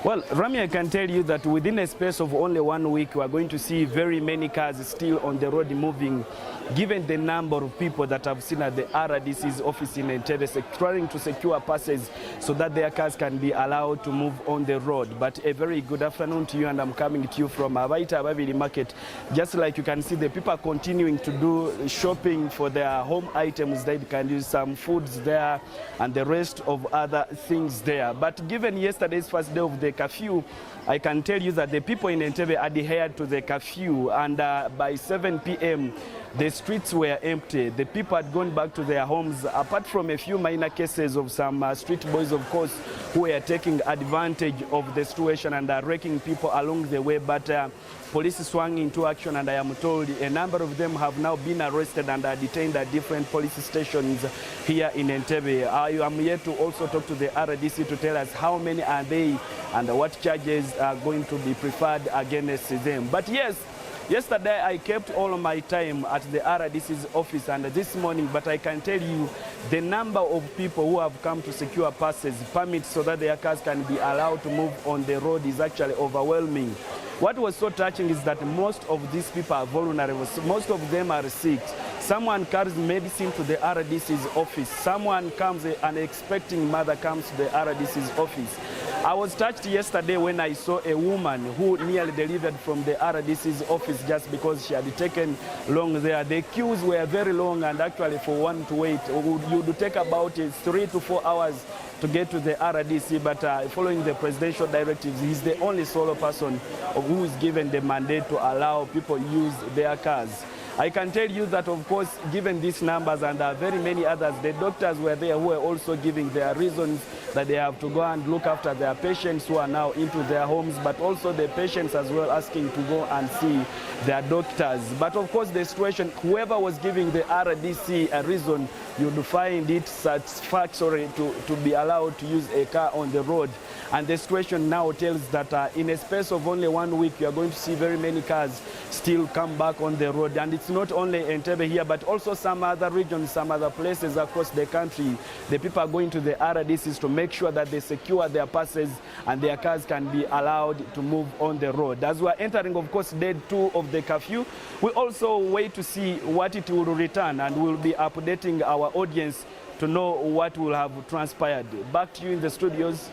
Well, Rami, I can tell you that within a space of only 1 week, we are going to see very many cars still on the road moving, given the number of people that I've seen at the RDC's office in Entebbe trying to secure passes so that their cars can be allowed to move on the road. But a very good afternoon to you, and I'm coming to you from Abaita Babili Market. Just like you can see, the people are continuing to do shopping for their home items. They can use some foods there and the rest of other things there. But given yesterday's first day of the curfew, I can tell you that the people in Entebbe adhered to the curfew, and by 7 p.m. the streets were empty. The people had gone back to their homes, apart from a few minor cases of some street boys, of course, who were taking advantage of the situation and wrecking people along the way. But police swung into action, and I am told a number of them have now been arrested and are detained at different police stations here in Entebbe. I am here to also talk to the RDC to tell us how many are they and what charges are going to be preferred against them. But yes, yesterday I kept all of my time at the RDC's office, and this morning, but I can tell you the number of people who have come to secure passes, permits, so that their cars can be allowed to move on the road is actually overwhelming. What was so touching is that most of these people are vulnerable. Most of them are sick. Someone carries medicine to the RDC's office. Someone comes, an unexpected mother comes to the RDC's office. I was touched yesterday when I saw a woman who nearly delivered from the RDC's office just because she had taken long there. The queues were very long, and actually for one to wait, you would take about 3 to 4 hours to get to the RDC, but following the presidential directives, he's the only solo person who is given the mandate to allow people use their cars. I can tell you that, of course, given these numbers and very many others, the doctors were there who were also giving their reasons that they have to go and look after their patients who are now into their homes, but also the patients as well asking to go and see their doctors. But of course, the situation, whoever was giving the RDC a reason, you'd find it satisfactory to be allowed to use a car on the road. And the situation now tells that in a space of only 1 week, you are going to see very many cars still come back on the road. And it's not only Entebbe here, but also some other regions, some other places across the country. The people are going to the RDCs to make sure that they secure their passes and their cars can be allowed to move on the road. As we are entering, of course, day 2 of the curfew, we also wait to see what it will return, and we'll be updating our audience to know what will have transpired. Back to you in the studios.